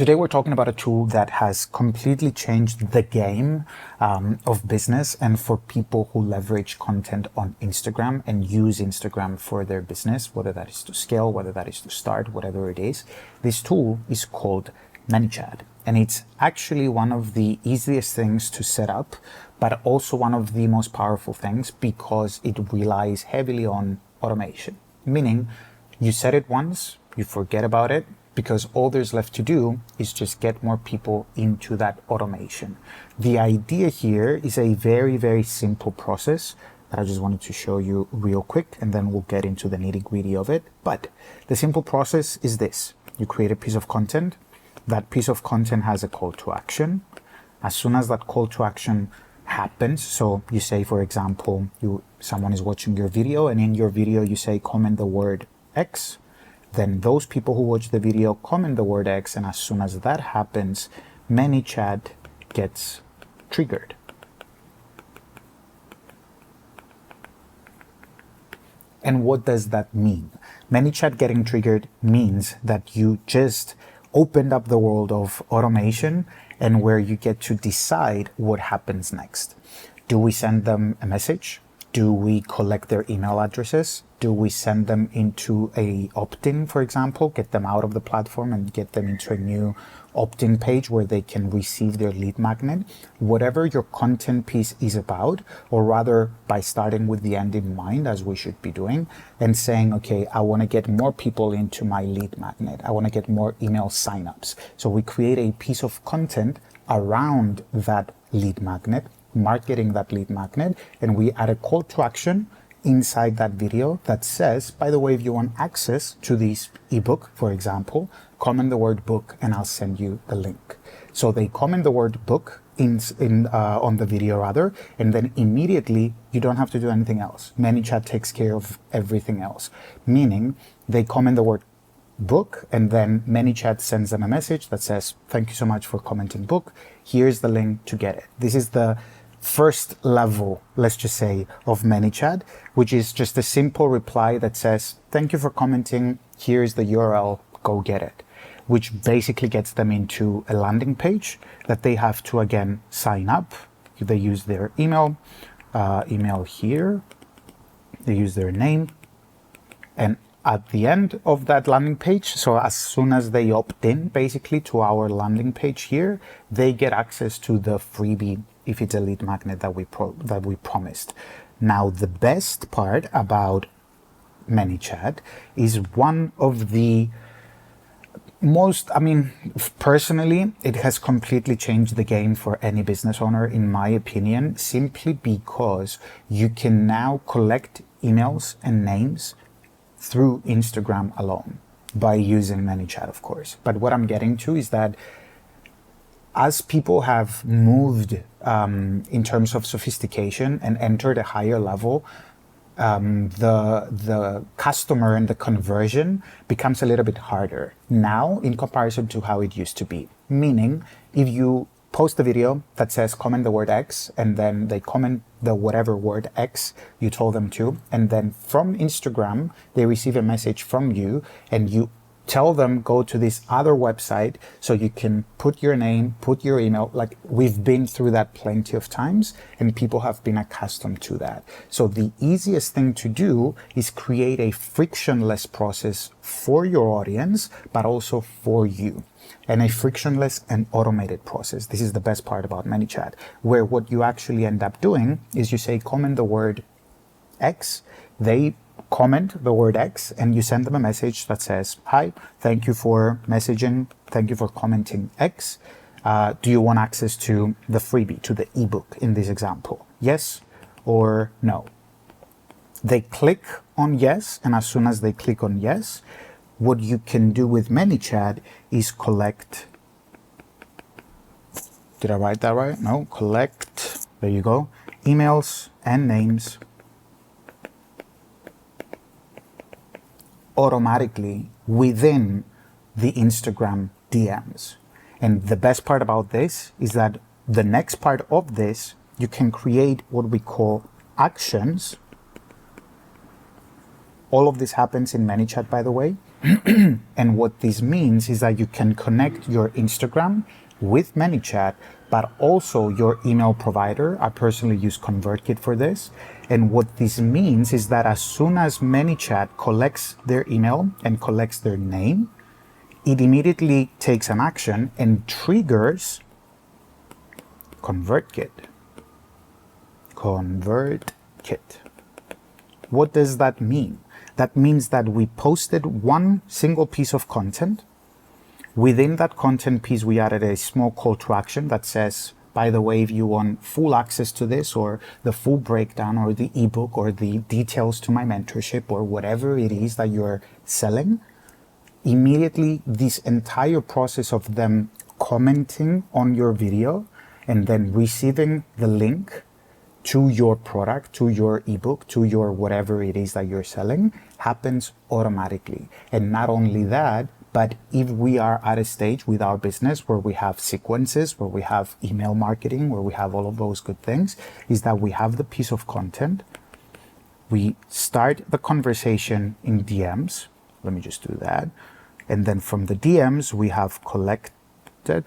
Today we're talking about a tool that has completely changed the game of business and for people who leverage content on Instagram and use Instagram for their business, whether that is to scale, whether that is to start, whatever it is. This tool is called ManyChat, and it's actually one of the easiest things to set up, but also one of the most powerful things because it relies heavily on automation, meaning you set it once, you forget about it, because all there's left to do is just get more people into that automation. The idea here is a very, very simple process that I just wanted to show you real quick, and then we'll get into the nitty-gritty of it. But the simple process is this. You create a piece of content. That piece of content has a call to action. As soon as that call to action happens, so you say, for example, someone is watching your video, and in your video you say comment the word X. Then those people who watch the video comment the word X, and as soon as that happens, ManyChat gets triggered. And what does that mean? ManyChat getting triggered means that you just opened up the world of automation and where you get to decide what happens next. Do we send them a message? Do we collect their email addresses? Do we send them into a opt-in, for example, get them out of the platform and get them into a new opt-in page where they can receive their lead magnet? Whatever your content piece is about, or rather by starting with the end in mind, as we should be doing, and saying, okay, I want to get more people into my lead magnet. I want to get more email signups. So we create a piece of content around that lead magnet, marketing that lead magnet, and we add a call to action inside that video that says, by the way, if you want access to this ebook, for example, comment the word book and I'll send you the link. So they comment the word book on the video rather, and then immediately you don't have to do anything else. ManyChat takes care of everything else, meaning they comment the word book and then ManyChat sends them a message that says, thank you so much for commenting book. Here's the link to get it. This is the first level, let's just say, of ManyChat, which is just a simple reply that says, thank you for commenting, here's the URL, go get it, which basically gets them into a landing page that they have to, again, sign up. They use their email here, they use their name, and at the end of that landing page, so as soon as they opt in basically to our landing page here, they get access to the freebie if it's a lead magnet that we promised. Now, the best part about ManyChat is one of the most, personally, it has completely changed the game for any business owner, in my opinion, simply because you can now collect emails and names through Instagram alone by using ManyChat, of course. But what I'm getting to is that as people have moved in terms of sophistication and entered a higher level, the customer and the conversion becomes a little bit harder now in comparison to how it used to be. Meaning, if you post a video that says comment the word X, and then they comment the whatever word X you told them to, and then from Instagram they receive a message from you and you tell them go to this other website so you can put your name, put your email. Like, we've been through that plenty of times and people have been accustomed to that. So the easiest thing to do is create a frictionless process for your audience, but also for you. And a frictionless and automated process. This is the best part about ManyChat, where what you actually end up doing is you say comment the word X, they comment the word X, and you send them a message that says, hi, thank you for messaging, thank you for commenting X. Do you want access to the freebie, to the ebook in this example? Yes or no? They click on yes, and as soon as they click on yes, what you can do with ManyChat is collect, did I write that right? No, collect, there you go, emails and names automatically within the Instagram DMs. And the best part about this is that the next part of this, you can create what we call actions. All of this happens in ManyChat, by the way. And what this means is that you can connect your Instagram with ManyChat, but also your email provider. I personally use ConvertKit for this. And what this means is that as soon as ManyChat collects their email and collects their name, it immediately takes an action and triggers ConvertKit. ConvertKit. What does that mean? That means that we posted one single piece of content. Within that content piece, we added a small call to action that says, by the way, if you want full access to this or the full breakdown or the ebook or the details to my mentorship or whatever it is that you're selling, immediately this entire process of them commenting on your video and then receiving the link to your product, to your ebook, to your whatever it is that you're selling happens automatically. And not only that, but if we are at a stage with our business where we have sequences, where we have email marketing, where we have all of those good things, is that we have the piece of content. We start the conversation in DMs. Let me just do that. And then from the DMs, we have collected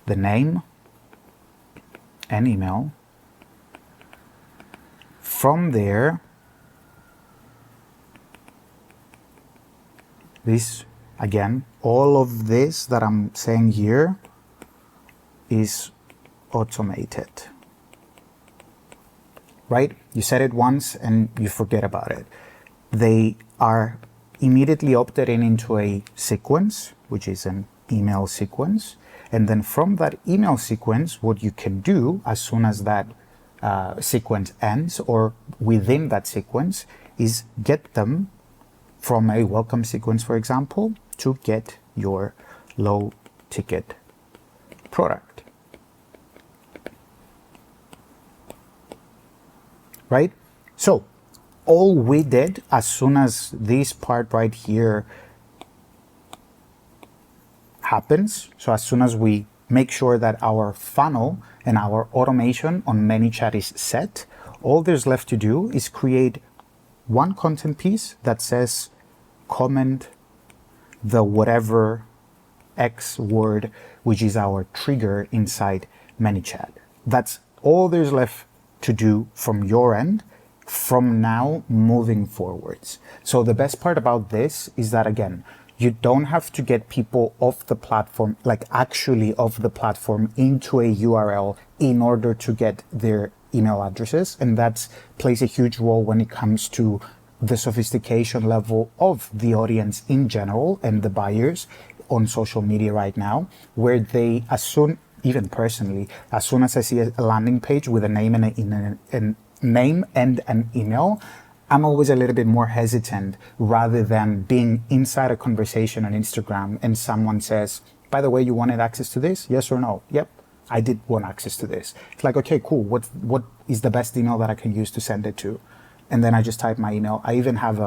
the name and email. From there, this, again, all of this that I'm saying here is automated, right? You said it once and you forget about it. They are immediately opted into a sequence, which is an email sequence. And then from that email sequence, what you can do as soon as that sequence ends or within that sequence is get them from a welcome sequence, for example, to get your low ticket product. Right? So all we did as soon as this part right here happens, so as soon as we make sure that our funnel and our automation on ManyChat is set, all there's left to do is create one content piece that says comment the whatever X word, which is our trigger inside ManyChat. That's all there's left to do from your end from now moving forwards. So the best part about this is that, again, you don't have to get people off the platform, like actually off the platform into a URL in order to get their email addresses. And that plays a huge role when it comes to the sophistication level of the audience in general and the buyers on social media right now, where they, as soon, even personally, as soon as I see a landing page with a name and name and an email, I'm always a little bit more hesitant rather than being inside a conversation on Instagram and someone says, by the way, you wanted access to this? Yes or no? Yep, I did want access to this. It's like, okay, cool. What is the best email that I can use to send it to? And then I just type my email. I even have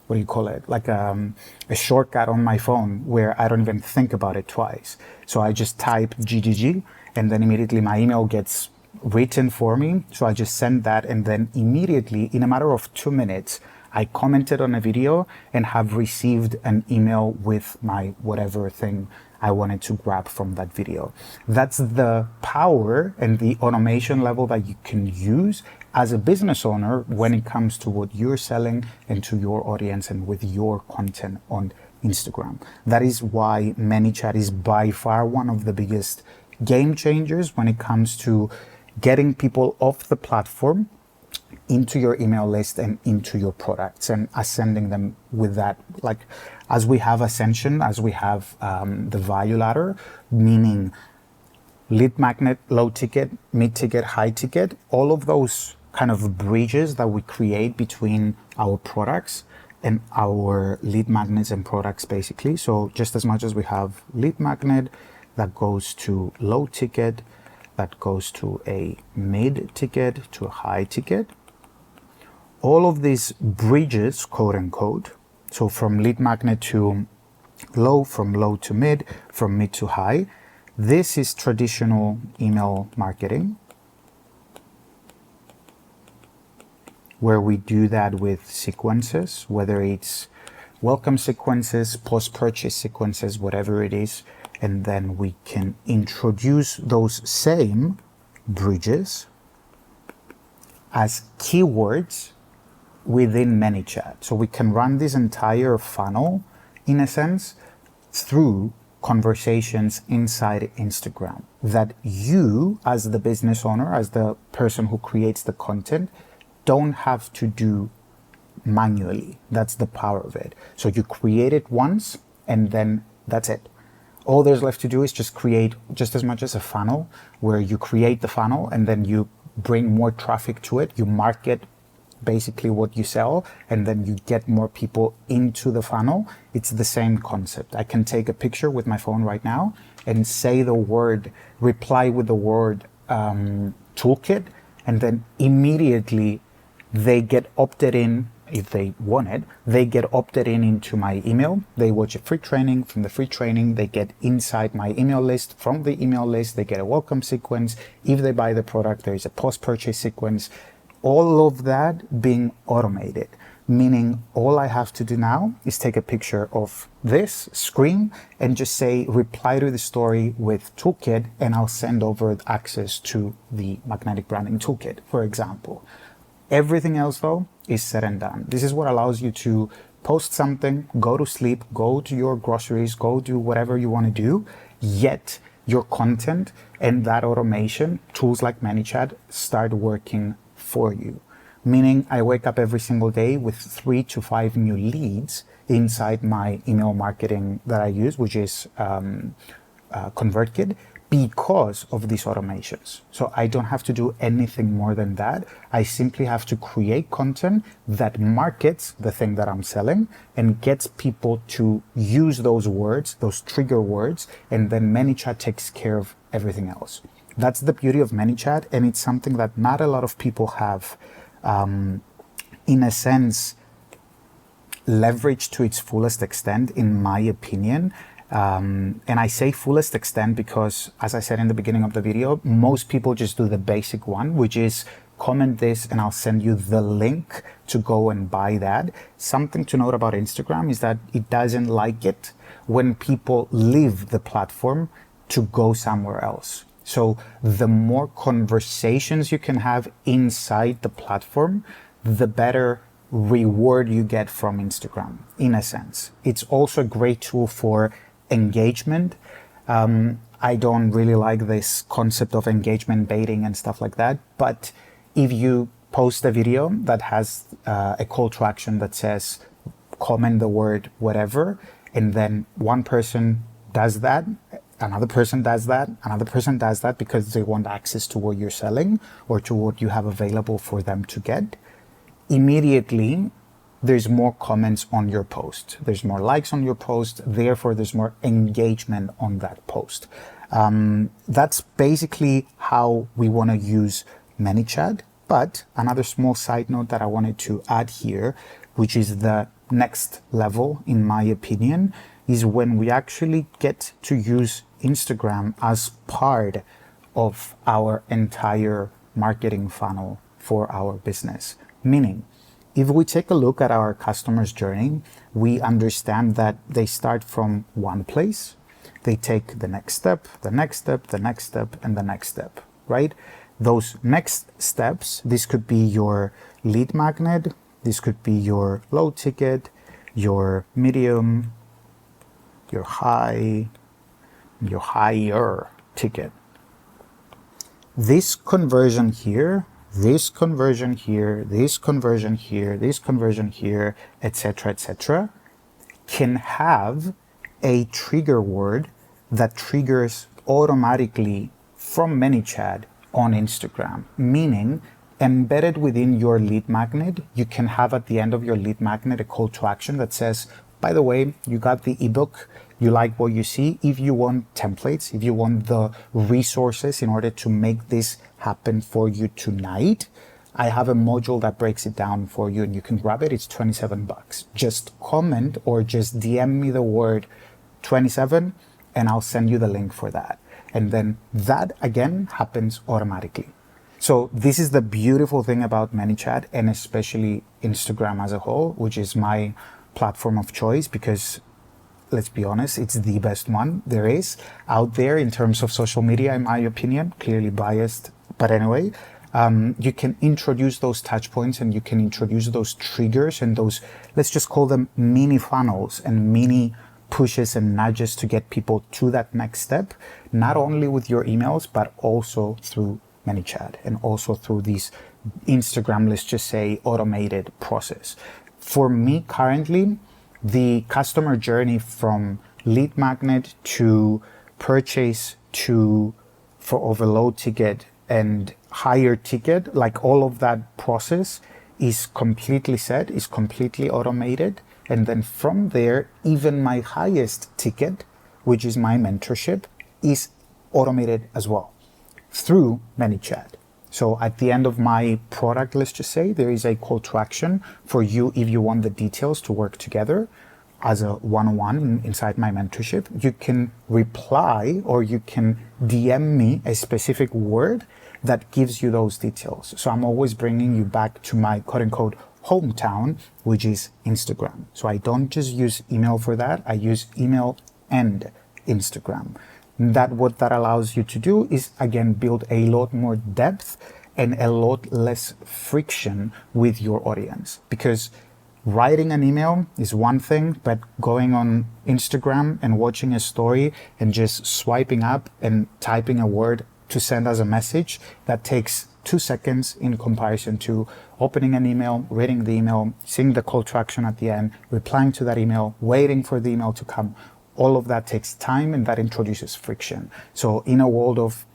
like a shortcut on my phone where I don't even think about it twice. So I just type GGG and then immediately my email gets written for me. So I just send that, and then immediately in a matter of 2 minutes, I commented on a video and have received an email with my whatever thing I wanted to grab from that video. That's the power and the automation level that you can use as a business owner when it comes to what you're selling and to your audience and with your content on Instagram. That is why ManyChat is by far one of the biggest game changers when it comes to getting people off the platform into your email list and into your products and ascending them with that. Like as we have ascension, as we have the value ladder, meaning lead magnet, low ticket, mid ticket, high ticket, all of those kind of bridges that we create between our products and our lead magnets and products basically. So just as much as we have lead magnet that goes to low ticket, that goes to a mid ticket, to a high ticket. All of these bridges, quote unquote, so from lead magnet to low, from low to mid, from mid to high, this is traditional email marketing, where we do that with sequences, whether it's welcome sequences, post-purchase sequences, whatever it is, and then we can introduce those same bridges as keywords within ManyChat. So we can run this entire funnel, in a sense, through conversations inside Instagram that you, as the business owner, as the person who creates the content, don't have to do manually. That's the power of it. So you create it once and then that's it. All there's left to do is just create just as much as a funnel, where you create the funnel and then you bring more traffic to it. You market basically what you sell, and then you get more people into the funnel. It's the same concept. I can take a picture with my phone right now and say the word, reply with the word toolkit, and then immediately they get opted in. If they want it, they get opted in into my email. They watch a free training. From the free training, they get inside my email list. From the email list, they get a welcome sequence. If they buy the product, there is a post-purchase sequence. All of that being automated, meaning all I have to do now is take a picture of this screen and just say, reply to the story with toolkit, and I'll send over access to the magnetic branding toolkit, for example. Everything else, though, is said and done. This is what allows you to post something, go to sleep, go to your groceries, go do whatever you want to do, yet your content and that automation, tools like ManyChat, start working for you. Meaning I wake up every single day with 3 to 5 new leads inside my email marketing that I use, which is ConvertKit, because of these automations. So I don't have to do anything more than that. I simply have to create content that markets the thing that I'm selling and gets people to use those words, those trigger words, and then ManyChat takes care of everything else. That's the beauty of ManyChat, and it's something that not a lot of people have, in a sense, leveraged to its fullest extent, in my opinion. And I say fullest extent because, as I said in the beginning of the video, most people just do the basic one, which is comment this and I'll send you the link to go and buy that. Something to note about Instagram is that it doesn't like it when people leave the platform to go somewhere else. So the more conversations you can have inside the platform, the better reward you get from Instagram, in a sense. It's also a great tool for engagement. I don't really like this concept of engagement baiting and stuff like that, but if you post a video that has a call to action that says comment the word whatever, and then one person does that, another person does that, another person does that because they want access to what you're selling or to what you have available for them to get, immediately there's more comments on your post. There's more likes on your post. Therefore, there's more engagement on that post. That's basically how we want to use ManyChat. But another small side note that I wanted to add here, which is the next level, in my opinion, is when we actually get to use Instagram as part of our entire marketing funnel for our business. Meaning, if we take a look at our customer's journey, we understand that they start from one place, they take the next step, the next step, the next step, and the next step, right? Those next steps, this could be your lead magnet, this could be your low ticket, your medium, your high, your higher ticket. This conversion here, this conversion here, this conversion here, this conversion here, etc., can have a trigger word that triggers automatically from ManyChat on Instagram, meaning embedded within your lead magnet, you can have at the end of your lead magnet a call to action that says, by the way, you got the ebook, you like what you see. If you want templates, if you want the resources in order to make this happen for you tonight, I have a module that breaks it down for you and you can grab it. It's $27. Just comment or just DM me the word 27 and I'll send you the link for that. And then that again happens automatically. So this is the beautiful thing about ManyChat and especially Instagram as a whole, which is my platform of choice because, let's be honest, it's the best one there is out there in terms of social media, in my opinion. Clearly biased, but anyway, you can introduce those touch points and you can introduce those triggers and those, let's just call them mini funnels and mini pushes and nudges to get people to that next step, not only with your emails, but also through ManyChat and also through these Instagram, let's just say, automated process. For me currently, the customer journey from lead magnet to purchase to for overload ticket and higher ticket, like all of that process is completely set, is completely automated. And then from there, even my highest ticket, which is my mentorship, is automated as well through ManyChat. So at the end of my product, let's just say, there is a call to action for you if you want the details to work together as a one-on-one inside my mentorship. You can reply or you can DM me a specific word that gives you those details. So I'm always bringing you back to my quote-unquote hometown, which is Instagram. So I don't just use email for that. I use email and Instagram. What that allows you to do is, again, build a lot more depth and a lot less friction with your audience. Because writing an email is one thing, but going on Instagram and watching a story and just swiping up and typing a word to send us a message, that takes 2 seconds in comparison to opening an email, reading the email, seeing the call to action at the end, replying to that email, waiting for the email to come. All of that takes time and that introduces friction. So in a world of,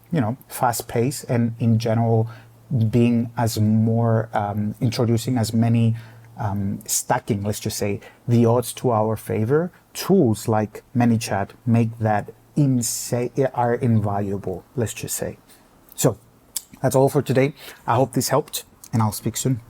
fast pace and in general being as more, introducing as many, stacking, let's just say, the odds to our favor, tools like ManyChat make that are invaluable, let's just say. So that's all for today. I hope this helped and I'll speak soon.